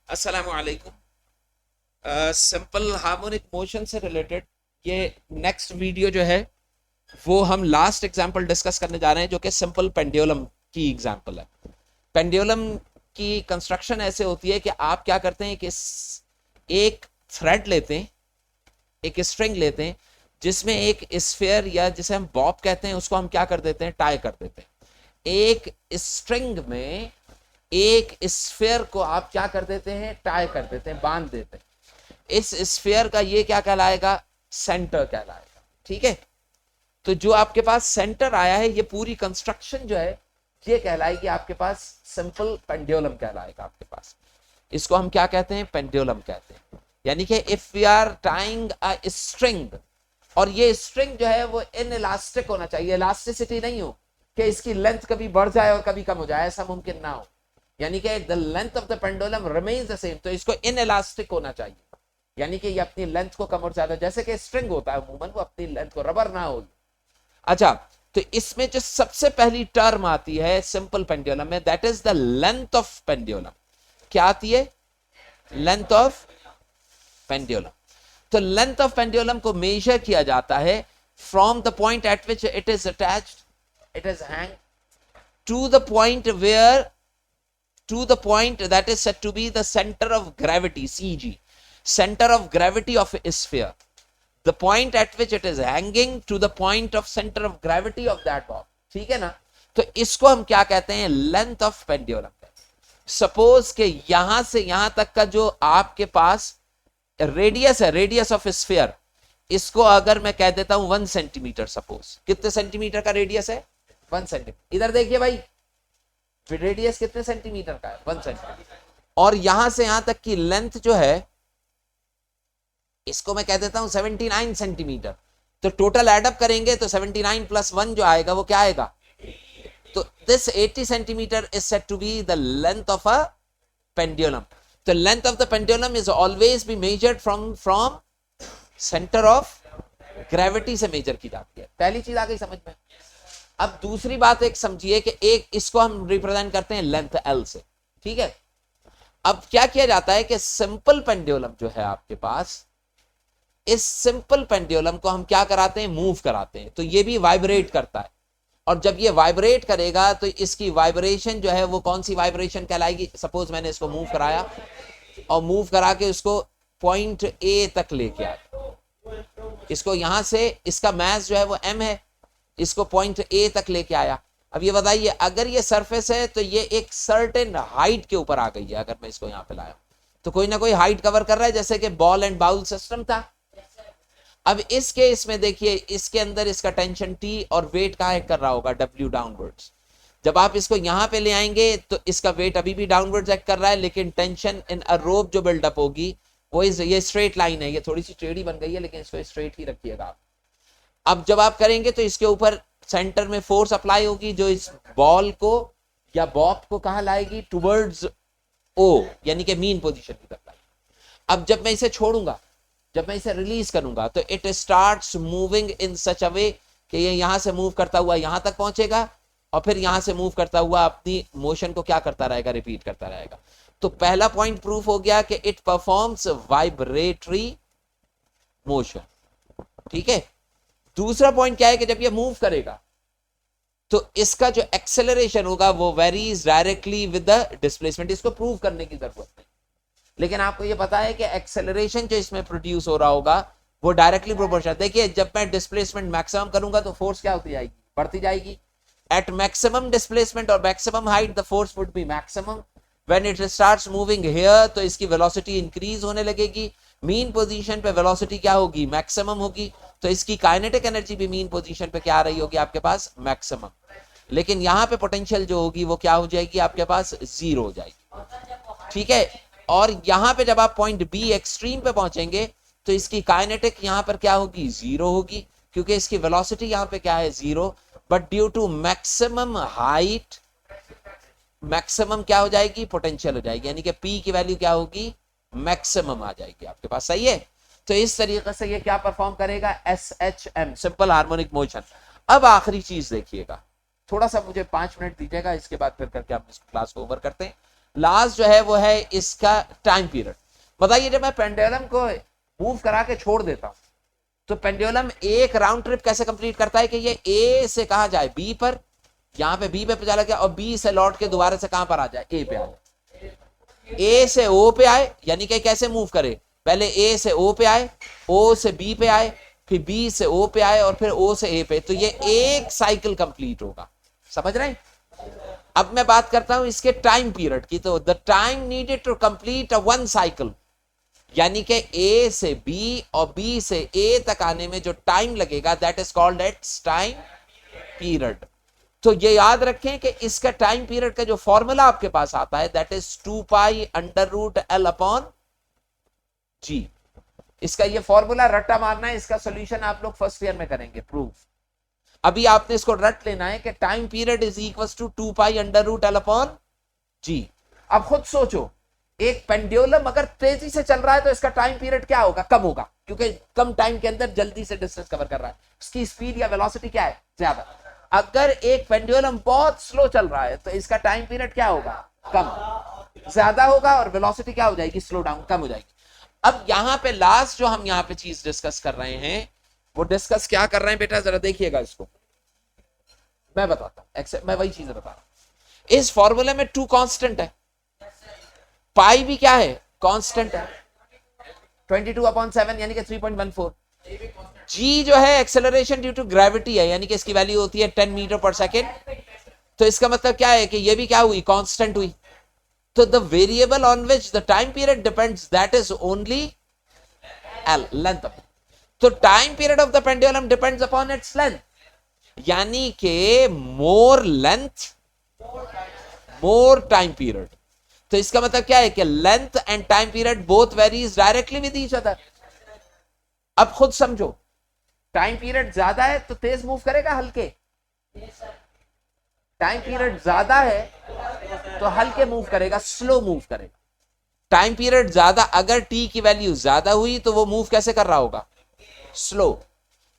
अस्सलामु अलैकुम। Simple harmonic motion से रिलेटेड ये नेक्स्ट वीडियो जो है वो हम लास्ट एग्जांपल डिस्कस करने जा रहे हैं, जो कि सिंपल पेंडुलम की एग्जांपल है। पेंडुलम की कंस्ट्रक्शन ऐसे होती है कि आप क्या करते हैं कि एक थ्रेड लेते हैं, एक स्ट्रिंग लेते हैं जिसमें एक स्फीयर या जिसे हम बॉब कहते हैं उसको हम क्या कर देते हैं, टाई कर देते हैं। एक स्ट्रिंग में एक स्फीयर को आप क्या कर देते हैं, टाई कर देते हैं, बांध देते हैं। इस स्फीयर का ये क्या कहलाएगा, सेंटर कहलाएगा। ठीक है, तो जो आपके पास सेंटर आया है, ये पूरी कंस्ट्रक्शन जो है ये कहलाएगी आपके पास सिंपल पेंडुलम कहलाएगा आपके पास। इसको हम क्या कहते हैं, पेंडुलम कहते हैं। यानी कि if we are tying a string, और ये स्ट्रिंग जो है वो इन इलास्टिक होना चाहिए, इलास्टिसिटी नहीं हो कि इसकी लेंथ कभी बढ़ जाए और कभी कम हो जाए, ऐसा मुमकिन ना हो। यानी कि the length of the pendulum remains the same, तो इसको इन इलास्टिक होना चाहिए। यानी कि ये अपनी लेंथ को कम और ज्यादा, जैसे कि स्ट्रिंग होता है अमूमन, वो अपनी लेंथ को, रबर ना हो। अच्छा, तो इसमें जो सबसे पहली टर्म आती है सिंपल पेंडुलम में, that is the length of pendulum. क्या आती है, लेंथ ऑफ पेंडुलम। तो लेंथ ऑफ पेंडुलम को मेजर किया जाता है from the point at which it is attached, it is hang, to the point where, to the point that is said to be the center of gravity, CG, center of gravity of a sphere, the point at which it is hanging to the point of center of gravity of that bob। ठीक है ना, तो इसको हम क्या कहते हैं, length of pendulum. Suppose के यहां से यहां तक का जो आपके पास रेडियस है, रेडियस ऑफ स्फीयर, इसको अगर मैं कह देता हूं 1 सेंटीमीटर, सपोज कितने सेंटीमीटर का रेडियस है, 1 सेंटीमीटर। इधर देखिए भाई, रेडियस कितने सेंटीमीटर का है, 1 सेंटीमीटर। और यहां से यहां तक की लेंथ जो है, इसको मैं कह देता हूं 79 सेंटीमीटर। तो टोटल एडअप करेंगे तो 79 प्लस 1 जो आएगा वो क्या आएगा, तो this 80 centimetre is said to be the length of a pendulum. तो length of the pendulum is always be measured from centre of gravity से मेजर की जाती है। पहली चीज आ गई समझ में। अब दूसरी बात एक समझिए कि एक इसको हम रिप्रेजेंट करते हैं लेंथ एल से। ठीक है, अब क्या किया जाता है कि सिंपल पेंडुलम जो है आपके पास, इस सिंपल पेंडुलम को हम क्या कराते हैं, मूव कराते हैं। तो ये भी वाइब्रेट करता है, और जब ये वाइब्रेट करेगा तो इसकी वाइब्रेशन जो है वो कौन सी वाइब्रेशन कहलाएगी। सपोज मैंने इसको मूव कराया और मूव करा के उसको पॉइंट ए तक लेके आया, इसको यहां से, इसका मास जो है वो एम है, इसको पॉइंट ए तक लेके आया। अब ये बताइए, अगर ये सरफेस है तो ये एक सर्टेन हाइट के ऊपर आ गई है। अगर मैं इसको यहां पे लाया तो कोई ना कोई हाइट कवर कर रहा है, जैसे कि बॉल एंड बाउल सिस्टम था। अब इस केस में देखिए, इसके अंदर इसका टेंशन टी और वेट कहां एक्ट कर रहा होगा, डब्ल्यू डाउनवर्ड्स। जब आप इसको यहां पे ले आएंगे तो इसका वेट अभी भी डाउनवर्ड्स एक्ट कर रहा है, लेकिन टेंशन इन अ रोप जो बिल्डअप होगी वो ये स्ट्रेट लाइन है, ये थोड़ी सी टेढ़ी बन गई है, लेकिन इसको स्ट्रेट ही रखिएगा आप। अब जब आप करेंगे तो इसके ऊपर सेंटर में फोर्स अप्लाई होगी, जो इस बॉल को या बॉब को कहां लाएगी, टुवर्ड्स ओ, यानी कि मीन पोजीशन की तरफ लाएगी। अब जब मैं इसे छोड़ूंगा, जब मैं इसे रिलीज करूंगा, तो इट स्टार्ट्स मूविंग इन सच अ वे कि ये यहां से मूव करता हुआ यहां तक पहुंचेगा, और फिर यहां से मूव करता हुआ अपनी मोशन को क्या करता रहेगा, रिपीट करता रहेगा। तो पहला पॉइंट प्रूफ हो गया कि इट परफॉर्म्स वाइब्रेटरी मोशन। ठीक है, दूसरा पॉइंट क्या है कि जब ये मूव करेगा तो इसका जो एक्सेलरेशन होगा वो varies directly with the displacement. इसको प्रूव करने की जरूरत नहीं, लेकिन आपको ये पता है कि एक्सेलरेशन जो इसमें प्रोड्यूस हो रहा होगा वो डायरेक्टली प्रोपोर्शनल। देखिए, जब मैं डिस्प्लेसमेंट मैक्सिमम करूंगा तो फोर्स क्या होती जाएगी, बढ़ती जाएगी। एट मैक्सिमम डिस्प्लेसमेंट और maximum height the force would be maximum. When it starts moving here तो इसकी वेलोसिटी इंक्रीज होने लगेगी। मीन पोजीशन पे वेलोसिटी क्या होगी, मैक्सिमम होगी, तो इसकी काइनेटिक एनर्जी भी मीन पोजीशन पे क्या आ रही होगी आपके पास, मैक्सिमम। लेकिन यहाँ पे पोटेंशियल जो होगी वो क्या हो जाएगी आपके पास, जीरो हो जाएगी। ठीक है, और यहाँ पे जब आप पॉइंट बी एक्सट्रीम पे पहुंचेंगे तो इसकी काइनेटिक यहाँ पर क्या होगी, जीरो होगी, क्योंकि इसकी वेलोसिटी यहाँ पे क्या है, zero. But due to maximum height, maximum क्या हो जाएगी, पोटेंशियल हो जाएगी, यानी कि पी की वैल्यू क्या होगी, मैक्सिमम आ जाएगी आपके पास। सही है, तो इस तरीके से ये क्या परफॉर्म करेगा, SHM, सिंपल हार्मोनिक मोशन। अब आखिरी चीज देखिएगा, थोड़ा सा मुझे 5 मिनट दीजिएगा, इसके बाद फिर करके हम इस क्लास को ओवर करते हैं। लास्ट जो है वो है इसका टाइम पीरियड। बताइए जब मैं पेंडुलम को मूव करा के छोड़ देता हूं तो पेंडुलम एक राउंड ट्रिप कैसे कंप्लीट करता है कि ये ए से कहां जाए, बी पर, यहां पे बी पे चला गया और बी से लौट के दोबारा से कहां पर आ जाए, ए पे आ जाए, ए से ओ पे आए, यानी कि कैसे मूव करे, पहले ए से ओ पे आए, ओ से बी पे आए, फिर बी से ओ पे आए और फिर ओ से ए पे, तो ये एक साइकिल कंप्लीट होगा। समझ रहे हैं? अब मैं बात करता हूं इसके टाइम पीरियड की, तो the time needed to complete a one cycle, यानी कि ए से बी और बी से ए तक आने में जो टाइम लगेगा that is called its time period. तो ये याद रखें कि इसका टाइम पीरियड का जो फॉर्मूला आपके पास आता है that is 2 pi under root L upon G. इसका ये फॉर्मूला रट्टा मारना है, इसका सॉल्यूशन आप लोग फर्स्ट ईयर में करेंगे प्रूफ। अभी आपने इसको रट लेना है कि time period is equal to 2 pi under root L upon G. अब खुद सोचो, एक पेंडुलम अगर तेजी से चल रहा है तो इसका टाइम पीरियड क्या होगा, कम होगा, क्योंकि कम टाइम के अंदर जल्दी से डिस्टेंस कवर कर रहा है, उसकी स्पीड या वेलोसिटी क्या है, ज्यादा। अगर एक पेंडुलम बहुत स्लो चल रहा है तो इसका टाइम पीरियड क्या होगा, कम, ज्यादा होगा, और वेलोसिटी क्या हो जाएगी, स्लो डाउन, कम हो जाएगी। अब यहां पे लास्ट जो हम यहां पे चीज डिस्कस कर रहे हैं वो डिस्कस क्या कर रहे हैं बेटा, जरा देखिएगा इसको, मैं बताता हूं, मैं वही चीज बता रहा हूं। इस फॉर्मूले में 2 कांस्टेंट है, पाई भी क्या है, कांस्टेंट है, 22/7 यानी कि 3.14। जी जो है एक्सेलरेशन ड्यू टू ग्रेविटी है, यानी कि इसकी वैल्यू होती है 10 मीटर पर सेकेंड। तो इसका मतलब क्या है कि ये भी क्या हुई, कांस्टेंट हुई। तो the variable on which the time period depends that is only L, length of. तो time period of the pendulum depends upon its length, यानी कि more length more time period. तो इसका मतलब क्या है कि length and time period both varies directly with each other. अब खुद समझो, टाइम पीरियड ज्यादा है तो तेज मूव करेगा, हल्के, टाइम पीरियड ज्यादा है तो हल्के मूव करेगा, स्लो मूव करेगा। टाइम पीरियड ज्यादा, अगर टी की वैल्यू ज्यादा हुई तो वो मूव कैसे कर रहा होगा, स्लो,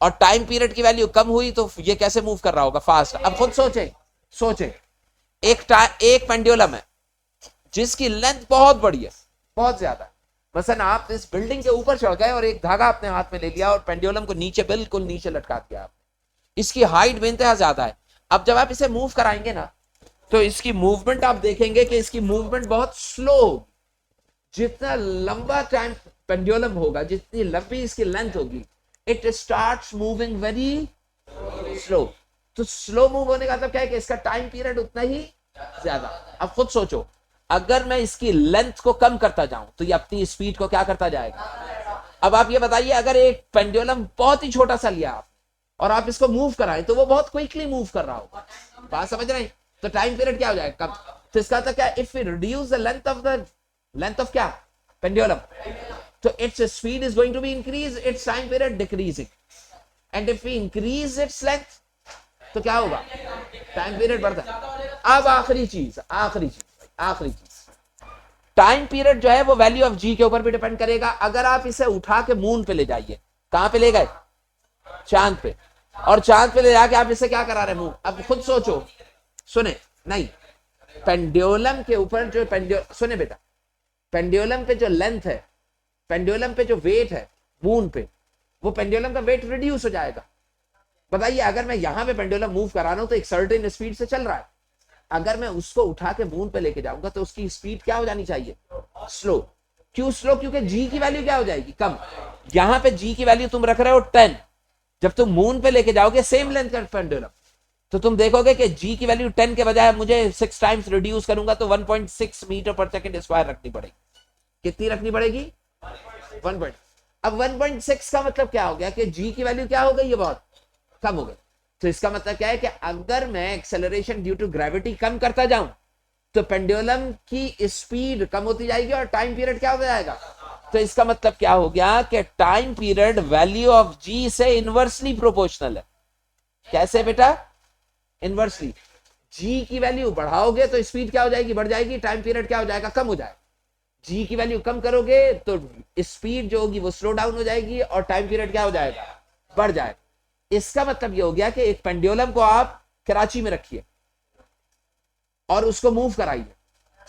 और टाइम पीरियड की वैल्यू कम हुई तो ये कैसे मूव कर रहा होगा, फास्ट। अब खुद सोचे एक पेंडुलम है जिसकी लेंथ बहुत बड़ी है, बहुत ज्यादा, मसलन आप इस बिल्डिंग के ऊपर चढ़ गए और एक धागा अपने हाथ में ले लिया और पेंडुलम को नीचे, बिल्कुल नीचे लटका दिया आपने, इसकी हाइट बेइंतहा ज्यादा है। अब जब आप इसे मूव कराएंगे ना तो इसकी मूवमेंट आप देखेंगे कि इसकी मूवमेंट बहुत स्लो होगी। जितना लंबा टाइम पेंडुलम होगा, जितनी लंबी इसकी लेंथ होगी, it starts moving very slow. तो स्लो मूव होने का मतलब क्या है कि इसका टाइम पीरियड उतना ही ज्यादा। अब खुद सोचो, अगर मैं इसकी लेंथ को कम करता जाऊं तो ये अपनी स्पीड को क्या करता जाएगा। अब आप ये बताइए, अगर एक पेंडुलम बहुत ही छोटा सा लिया आप और आप इसको मूव कराएं तो वो बहुत क्विकली मूव कर रहा होगा, बात समझ रहे हैं, तो टाइम पीरियड क्या हो जाएगा, कम। तो इसका मतलब क्या, if we reduce the length of क्या, पेंडुलम, तो its speed is going to be increase, its time period decreasing, and if we increase its length तो क्या होगा, टाइम पीरियड बढ़ता है। अब आखिरी चीज, टाइम पीरियड जो है वो वैल्यू ऑफ जी के ऊपर भी डिपेंड करेगा। अगर आप इसे उठा के मून पे ले जाइए, कहां पे ले गए, चांद पे, और चांद पे ले जाके आप इसे क्या करा रहे, मूव। अब खुद सोचो, सुने नहीं, पेंडुलम के ऊपर जो सुने बेटा, पेंडुलम पे जो लेंथ है, पेंडुलम पे जो वेट है मून पे, वो पेंडुलम का वेट रिड्यूस हो जाएगा। बताइए, अगर मैं यहां पे पेंडुलम मूव करा रहा हूं तो एक सर्टेन स्पीड से चल रहा है, अगर मैं उसको उठा के मून पे लेके जाऊंगा तो उसकी स्पीड क्या हो जानी चाहिए, स्लो। क्यों स्लो, क्योंकि जी की वैल्यू क्या हो जाएगी, कम। यहां पे जी की वैल्यू तुम रख रहे हो 10, जब तुम मून पे लेके जाओगे सेम लेंथ का पेंडुलम तो तुम देखोगे कि जी की वैल्यू 10 के बजाय मुझे 6 टाइम्स रिड्यूस करूंगा तो 1.6 मीटर पर सेकंड स्क्वायर रखनी पड़ेगी। कितनी रखनी पड़ेगी, 1. अब 1.6 का मतलब क्या हो गया कि जी की वैल्यू क्या हो गई, ये बहुत कम हो गई। तो इसका मतलब क्या है कि अगर मैं एक्सेलरेशन ड्यू टू ग्रेविटी कम करता जाऊं तो पेंडुलम की स्पीड कम होती जाएगी और टाइम पीरियड क्या हो जाएगा। तो इसका मतलब क्या हो गया कि टाइम पीरियड वैल्यू ऑफ जी से इनवर्सली प्रोपोर्शनल है। कैसे बेटा, इनवर्सली। जी की वैल्यू बढ़ाओगे तो स्पीड क्या हो जाएगी, बढ़ जाएगी, टाइम पीरियड क्या हो जाएगा, कम हो जाएगा। जी की वैल्यू कम करोगे तो स्पीड जो होगी वो स्लो डाउन हो जाएगी और टाइम पीरियड क्या हो जाएगा, बढ़ जाएगा। इसका मतलब ये हो गया कि एक पेंडुलम को आप कराची में रखिए और उसको मूव कराइए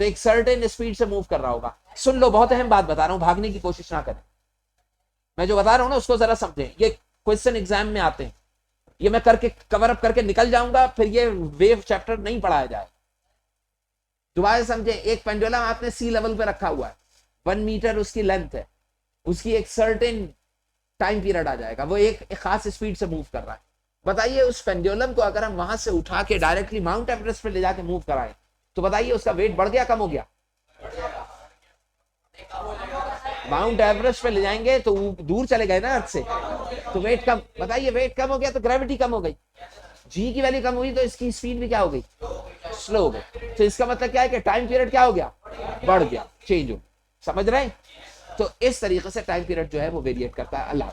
तो एक सर्टेन स्पीड से मूव कर रहा होगा। सुन लो, बहुत अहम बात बता रहा हूं, भागने की कोशिश ना करें। मैं जो बता रहा हूं ना उसको जरा समझें। ये क्वेश्चन एग्जाम में आते हैं, ये मैं करके कवर अप करके निकल जाऊंगा, फिर ये वेव चैप्टर नहीं पढ़ाया जाए। दोबारा समझे, एक पेंडुलम आपने सी लेवल पे रखा हुआ है, 1 मीटर उसकी लेंथ है, उसकी एक सर्टेन टाइम पीरियड आ जाएगा, वो एक खास स्पीड से मूव कर रहा है। बताइए उस पेंडुलम को अगर हम वहां से उठा के डायरेक्टली माउंट एवरेस्ट पे ले जाके मूव कराएं, तो बताइए उसका वेट बढ़ गया कम हो गया? माउंट एवरेस्ट पे ले जाएंगे तो दूर चले गए ना अर्थ से, तो वेट कम। बताइए वेट कम हो गया तो ग्रेविटी कम हो गई, जी की वैल्यू कम हुई तो इसकी स्पीड भी क्या हो गई? स्लो हो गई। तो इसका मतलब क्या है कि टाइम पीरियड क्या हो गया? बढ़ गया, चेंज हो। समझ रहे हैं? तो इस तरीके से टाइम पीरियड जो है वो वेरिएट करता है। अल्लाह।